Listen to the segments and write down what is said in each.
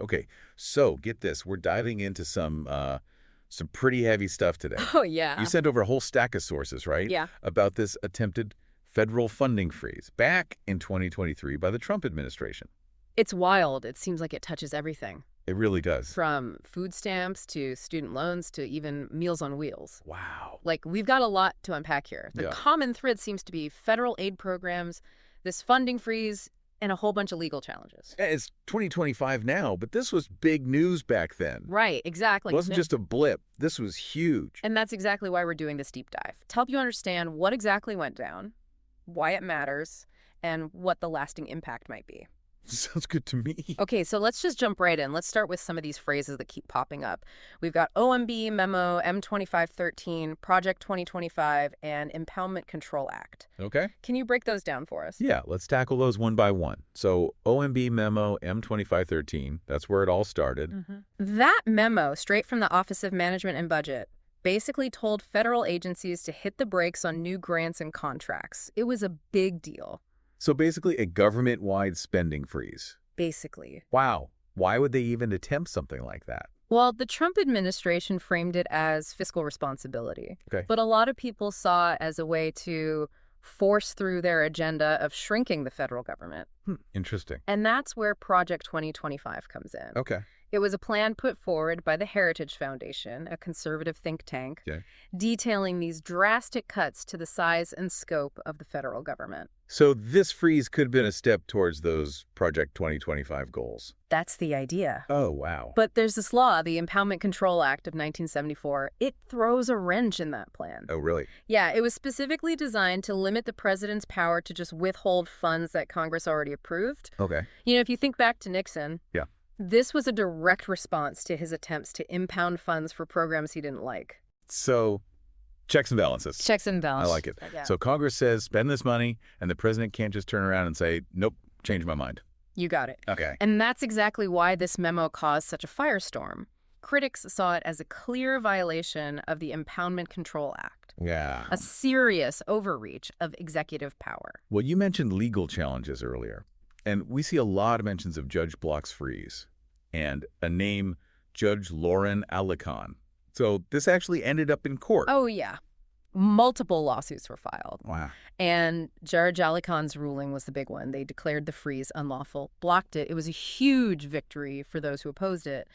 Okay, so get this. We're diving into some pretty heavy stuff today. Oh, You yeah. sent over a whole stack of sources, right? Yeah. About this attempted federal funding freeze back in 2023 by the Trump administration. It's wild. It seems like it touches everything, It really does. from food stamps to student loans to even Meals on Wheels. Wow. Like, we've got a lot to unpack here. The Yeah. common thread seems to be federal aid programs, this funding freeze, and a whole bunch of legal challenges. It's 2025 now, but this was big news back then. Right, exactly. It wasn't just a blip. This was huge. And that's exactly why we're doing this deep dive, to help you understand what exactly went down, why it matters, and what the lasting impact might be. Sounds good to me. Okay, so let's just jump right in. Let's start with some of these phrases that keep popping up. We've got OMB, Memo, M2513, Project 2025, and Impoundment Control Act. Okay. Can you break those down for us? Yeah, let's tackle those one by one. So OMB memo M2513, that's where it all started. That memo, straight from the Office of Management and Budget, basically told federal agencies to hit the brakes on new grants and contracts. It was a big deal. So basically a government-wide spending freeze. Basically. Wow. Why would they even attempt something like that? Well, the Trump administration framed it as fiscal responsibility. Okay. But a lot of people saw it as a way to force through their agenda of shrinking the federal government. Interesting. And that's where Project 2025 comes in. Okay. It was a plan put forward by the Heritage Foundation, a conservative think tank, detailing these drastic cuts to the size and scope of the federal government. So this freeze could have been a step towards those Project 2025 goals. That's the idea. Oh, wow. But there's this law, the Impoundment Control Act of 1974. It throws a wrench in that plan. Oh, really? Yeah, it was specifically designed to limit the president's power to just withhold funds that Congress already approved. Okay. You know, if you think back to Nixon, Yeah. This was a direct response to his attempts to impound funds for programs he didn't like. So checks and balances. Checks and balances. I like it. Yeah. So Congress says spend this money, and the president can't just turn around and say, nope, change my mind. You got it. Okay. And that's exactly why this memo caused such a firestorm. Critics saw it as a clear violation of the Impoundment Control Act. Yeah. A serious overreach of executive power. Well, you mentioned legal challenges earlier, and we see a lot of mentions of Judge Block's freeze and a name, Judge Lauren Alicon. So this actually ended up in court. Oh, yeah. Multiple lawsuits were filed. Wow. And Judge Alicon's ruling was the big one. They declared the freeze unlawful, blocked it. It was a huge victory for those who opposed it,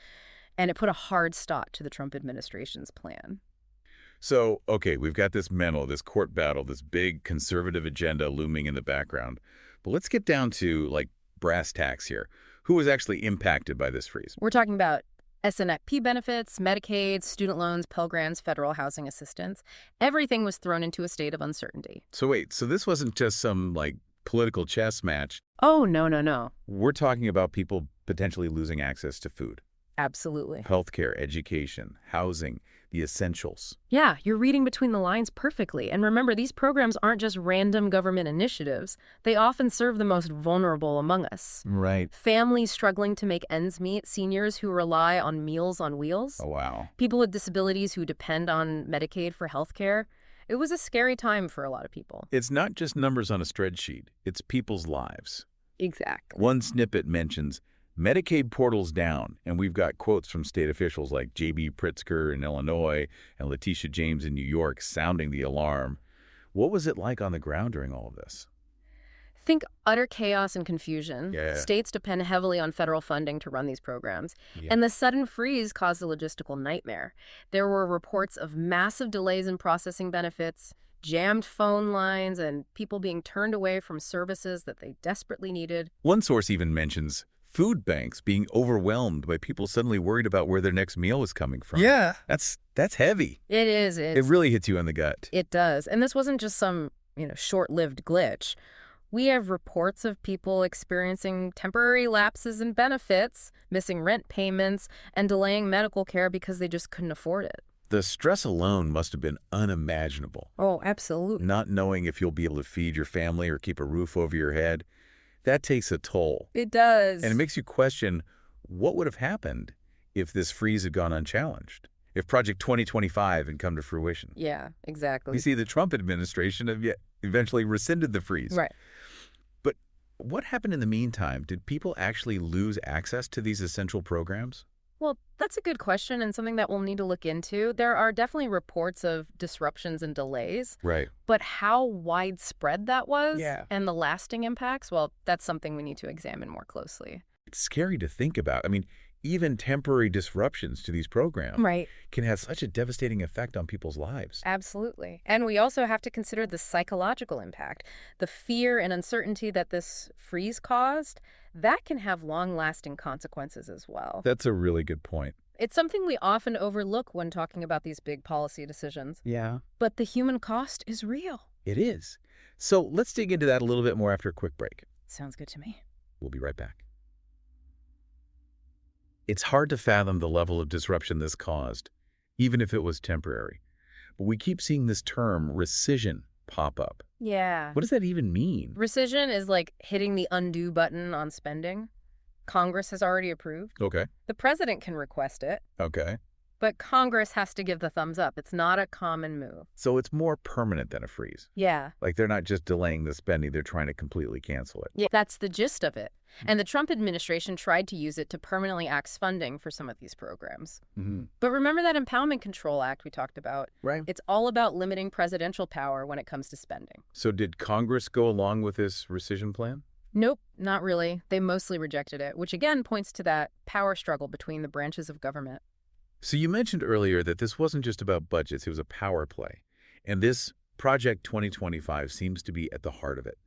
and it put a hard stop to the Trump administration's plan. So, okay, we've got this memo, this court battle, this big conservative agenda looming in the background. But let's get down to, like, brass tacks here. Who was actually impacted by this freeze? We're talking about SNFP benefits, Medicaid, student loans, Pell Grants, federal housing assistance. Everything was thrown into a state of uncertainty. So wait, so this wasn't just some, like, political chess match. Oh, no, no, no. We're talking about people potentially losing access to food, Absolutely. healthcare, education, housing, the essentials. Yeah, you're reading between the lines perfectly. And remember, these programs aren't just random government initiatives. They often serve the most vulnerable among us. Right. Families struggling to make ends meet, seniors who rely on Meals on Wheels, Oh, wow. people with disabilities who depend on Medicaid for health care. It was a scary time for a lot of people. It's not just numbers on a spreadsheet. It's people's lives. Exactly. One snippet mentions Medicaid portals down, and we've got quotes from state officials like J.B. Pritzker in Illinois and Letitia James in New York sounding the alarm. What was it like on the ground during all of this? Think utter chaos and confusion. Yeah. States depend heavily on federal funding to run these programs. Yeah. And the sudden freeze caused a logistical nightmare. There were reports of massive delays in processing benefits, jammed phone lines, and people being turned away from services that they desperately needed. One source even mentions food banks being overwhelmed by people suddenly worried about where their next meal is coming from. Yeah. That's heavy. It is. It really hits you in the gut. It does. And this wasn't just some, short-lived glitch. We have reports of people experiencing temporary lapses in benefits, missing rent payments, and delaying medical care because they just couldn't afford it. The stress alone must have been unimaginable. Oh, absolutely. Not knowing if you'll be able to feed your family or keep a roof over your head, that takes a toll. It does. And it makes you question what would have happened if this freeze had gone unchallenged, if Project 2025 had come to fruition. Yeah, exactly. You see, the Trump administration have eventually rescinded the freeze. Right. But What happened in the meantime? Did people actually lose access to these essential programs? Well, that's a good question and something that we'll need to look into. There are definitely reports of disruptions and delays, Right. but how widespread that was Yeah. and the lasting impacts, well, that's something we need to examine more closely. It's scary to think about. I mean, even temporary disruptions to these programs Right. can have such a devastating effect on people's lives. Absolutely. And we also have to consider the psychological impact. The fear and uncertainty that this freeze caused, that can have long-lasting consequences as well. That's a really good point. It's something we often overlook when talking about these big policy decisions. Yeah. But the human cost is real. It is. So let's dig into that a little bit more after a quick break. Sounds good to me. We'll be right back. It's hard to fathom the level of disruption this caused, even if it was temporary. But we keep seeing this term, rescission, pop up. Yeah. What does that even mean? Rescission is like hitting the undo button on spending. Congress has already approved. Okay. The president can request it, Okay. but Congress has to give the thumbs up. It's not a common move. So it's more permanent than a freeze. Yeah. Like they're not just delaying the spending, they're trying to completely cancel it. Yeah, that's the gist of it. And the Trump administration tried to use it to permanently axe funding for some of these programs. Mm-hmm. But remember that Impoundment Control Act we talked about? Right. It's all about limiting presidential power when it comes to spending. So did Congress go along with this rescission plan? Nope, not really. They mostly rejected it, which again points to that power struggle between the branches of government. So you mentioned earlier that this wasn't just about budgets, it was a power play. And this Project 2025 seems to be at the heart of it.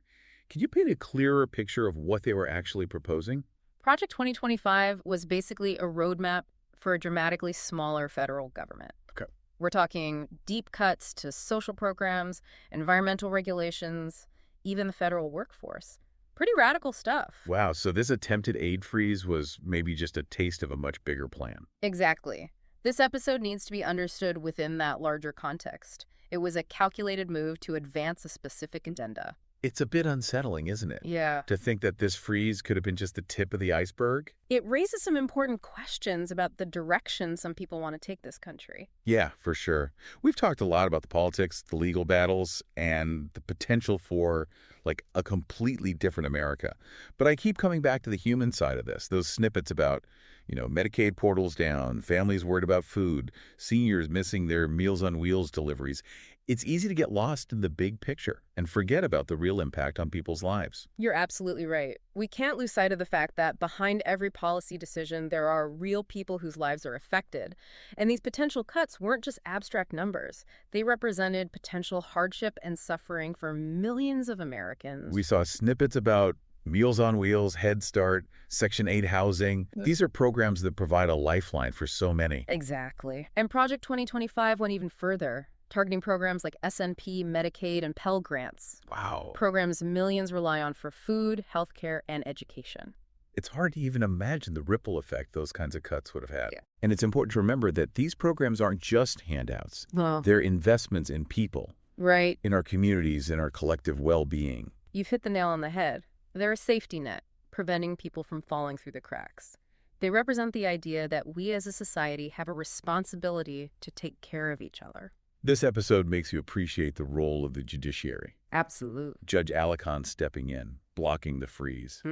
Can you paint a clearer picture of what they were actually proposing? Project 2025 was basically a roadmap for a dramatically smaller federal government. Okay. We're talking deep cuts to social programs, environmental regulations, even the federal workforce. Pretty radical stuff. Wow, so this attempted aid freeze was maybe just a taste of a much bigger plan. Exactly. This episode needs to be understood within that larger context. It was a calculated move to advance a specific agenda. It's a bit unsettling, isn't it? Yeah. To think that this freeze could have been just the tip of the iceberg? It raises some important questions about the direction some people want to take this country. Yeah, for sure. We've talked a lot about the politics, the legal battles, and the potential for, like, a completely different America. But I keep coming back to the human side of this, those snippets about, Medicaid portals down, families worried about food, seniors missing their Meals on Wheels deliveries. It's easy to get lost in the big picture and forget about the real impact on people's lives. You're absolutely right. We can't lose sight of the fact that behind every policy decision, there are real people whose lives are affected. And these potential cuts weren't just abstract numbers. They represented potential hardship and suffering for millions of Americans. We saw snippets about Meals on Wheels, Head Start, Section 8 housing. These are programs that provide a lifeline for so many. Exactly. And Project 2025 went even further, targeting programs like SNP, Medicaid, and Pell Grants. Wow. Programs millions rely on for food, healthcare, and education. It's hard to even imagine the ripple effect those kinds of cuts would have had. Yeah. And it's important to remember that these programs aren't just handouts. Well, They're investments in people, right. in our communities, in our collective well-being. You've hit the nail on the head. They're a safety net, preventing people from falling through the cracks. They represent the idea that we as a society have a responsibility to take care of each other. This episode makes you appreciate the role of the judiciary. Absolutely. Judge Alicorn stepping in, blocking the freeze.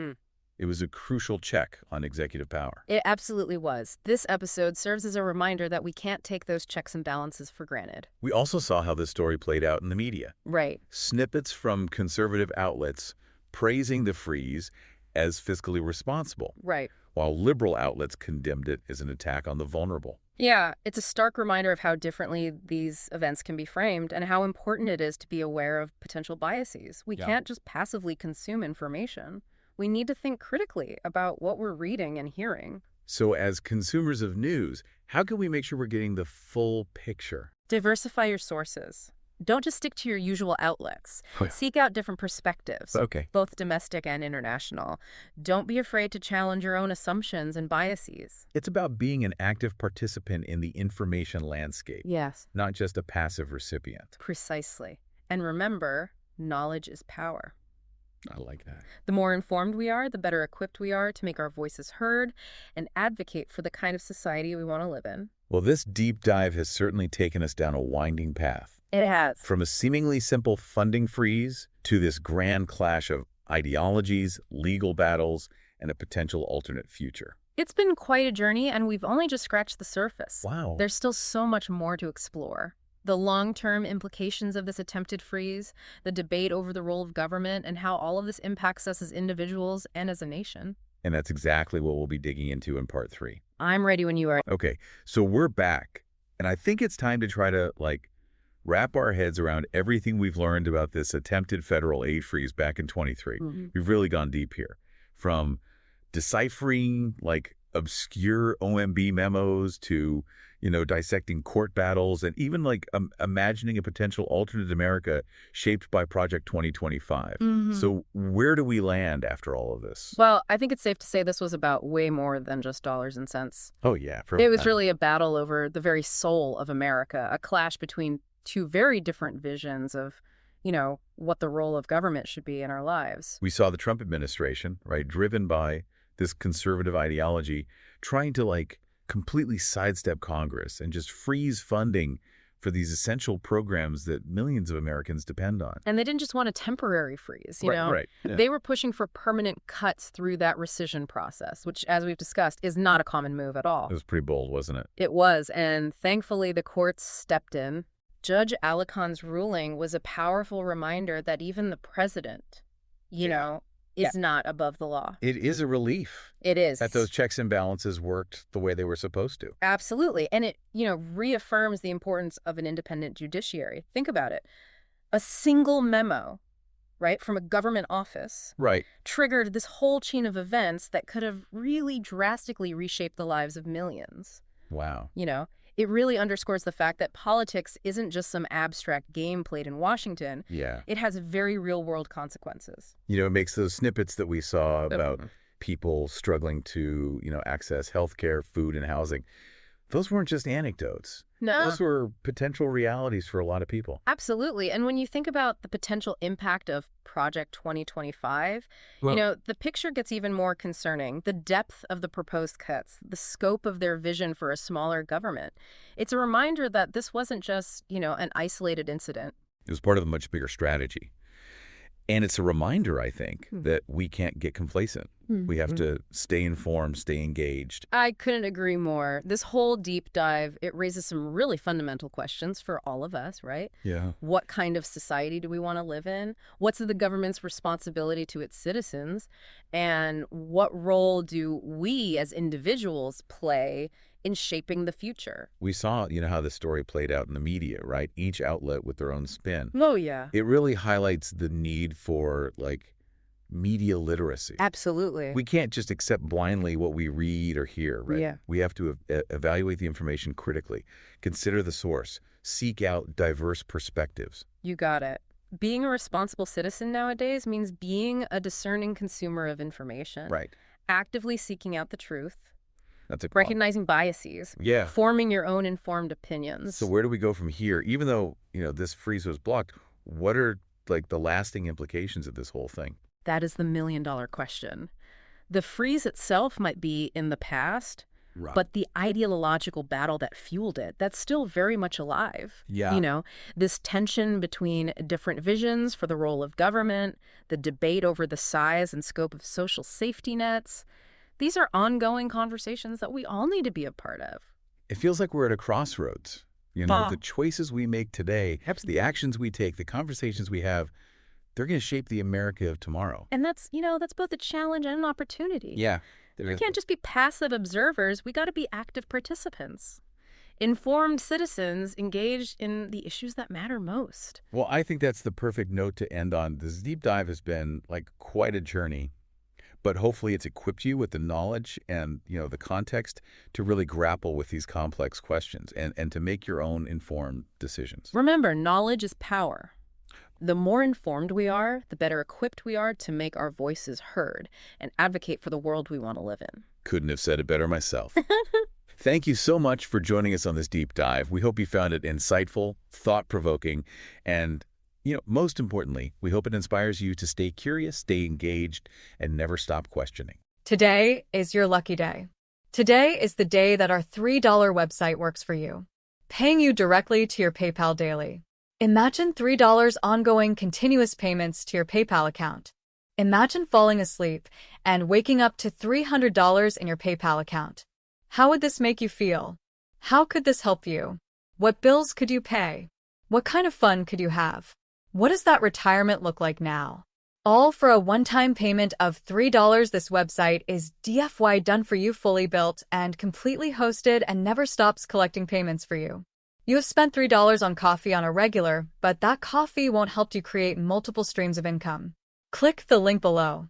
It was a crucial check on executive power. It absolutely was. This episode serves as a reminder that we can't take those checks and balances for granted. We also saw how this story played out in the media. Right. Snippets from conservative outlets praising the freeze as fiscally responsible, Right. while liberal outlets condemned it as an attack on the vulnerable. Yeah, it's a stark reminder of how differently these events can be framed and how important it is to be aware of potential biases. We can't just passively consume information. We need to think critically about what we're reading and hearing. So as consumers of news, how can we make sure we're getting the full picture? Diversify your sources. Don't just stick to your usual outlets. Oh, yeah. Seek out different perspectives, Okay. both domestic and international. Don't be afraid to challenge your own assumptions and biases. It's about being an active participant in the information landscape, Yes, not just a passive recipient. precisely. And remember, knowledge is power. I like that. The more informed we are, the better equipped we are to make our voices heard and advocate for the kind of society we want to live in. Well, this deep dive has certainly taken us down a winding path. It has. From a seemingly simple funding freeze to this grand clash of ideologies, legal battles, and a potential alternate future. It's been quite a journey, and we've only just scratched the surface. Wow. There's still so much more to explore. The long-term implications of this attempted freeze, the debate over the role of government, and how all of this impacts us as individuals and as a nation. And that's exactly what we'll be digging into in part 3. I'm ready when you are. Okay, so we're back, and I think it's time to try to, wrap our heads around everything we've learned about this attempted federal aid freeze back in 23. We've really gone deep here. From deciphering, obscure OMB memos to, dissecting court battles and even, imagining a potential alternate America shaped by Project 2025. So where do we land after all of this? Well, I think it's safe to say this was about way more than just dollars and cents. Oh, yeah. It was really a battle over the very soul of America, a clash between two very different visions of, what the role of government should be in our lives. We saw the Trump administration, right, driven by this conservative ideology, trying to, completely sidestep Congress and just freeze funding for these essential programs that millions of Americans depend on. And they didn't just want a temporary freeze, you know? Right. Yeah. They were pushing for permanent cuts through that rescission process, which, as we've discussed, is not a common move at all. It was pretty bold, wasn't it? It was, and thankfully the courts stepped in. Judge Alicon's ruling was a powerful reminder that even the president, is not above the law. It is a relief. It is. That those checks and balances worked the way they were supposed to. Absolutely. And it, reaffirms the importance of an independent judiciary. Think about it. A single memo, right, from a government office triggered this whole chain of events that could have really drastically reshaped the lives of millions. Wow. It really underscores the fact that politics isn't just some abstract game played in Washington. Yeah. It has very real-world consequences. It makes those snippets that we saw about people struggling to, access healthcare, food, and housing. Those weren't just anecdotes. No. Those were potential realities for a lot of people. Absolutely. And when you think about the potential impact of Project 2025, the picture gets even more concerning. The depth of the proposed cuts, the scope of their vision for a smaller government. It's a reminder that this wasn't just, an isolated incident. It was part of a much bigger strategy. And it's a reminder, I think, that we can't get complacent. We have to stay informed, stay engaged. I couldn't agree more. This whole deep dive, it raises some really fundamental questions for all of us, right? Yeah. What kind of society do we want to live in? What's the government's responsibility to its citizens? And what role do we as individuals play in shaping the future? We saw, how the story played out in the media, right? Each outlet with their own spin. Oh, yeah. It really highlights the need for, media literacy. Absolutely. We can't just accept blindly what we read or hear, right? Yeah. We have to evaluate the information critically, consider the source, seek out diverse perspectives. You got it. Being a responsible citizen nowadays means being a discerning consumer of information. Right. Actively seeking out the truth. That's a recognizing biases. Yeah. Forming your own informed opinions. So where do we go from here? Even though, this freeze was blocked, what are, the lasting implications of this whole thing? That is the million-dollar question. The freeze itself might be in the past, but the ideological battle that fueled it, that's still very much alive. Yeah. This tension between different visions for the role of government, the debate over the size and scope of social safety nets. These are ongoing conversations that we all need to be a part of. It feels like we're at a crossroads. The choices we make today, the actions we take, the conversations we have, they're going to shape the America of tomorrow. And that's both a challenge and an opportunity. Yeah. We can't just be passive observers. We got to be active participants. Informed citizens engaged in the issues that matter most. Well, I think that's the perfect note to end on. This deep dive has been quite a journey, but hopefully it's equipped you with the knowledge and, the context to really grapple with these complex questions and to make your own informed decisions. Remember, knowledge is power. The more informed we are, the better equipped we are to make our voices heard and advocate for the world we want to live in. Couldn't have said it better myself. Thank you so much for joining us on this deep dive. We hope you found it insightful, thought-provoking, and, most importantly, we hope it inspires you to stay curious, stay engaged, and never stop questioning. Today is your lucky day. Today is the day that our $3 website works for you, paying you directly to your PayPal daily. Imagine $3 ongoing continuous payments to your PayPal account. Imagine falling asleep and waking up to $300 in your PayPal account. How would this make you feel? How could this help you? What bills could you pay? What kind of fun could you have? What does that retirement look like now? All for a one-time payment of $3. This website is DFY done for you, fully built and completely hosted, and never stops collecting payments for you. You have spent $3 on coffee on a regular, but that coffee won't help you create multiple streams of income. Click the link below.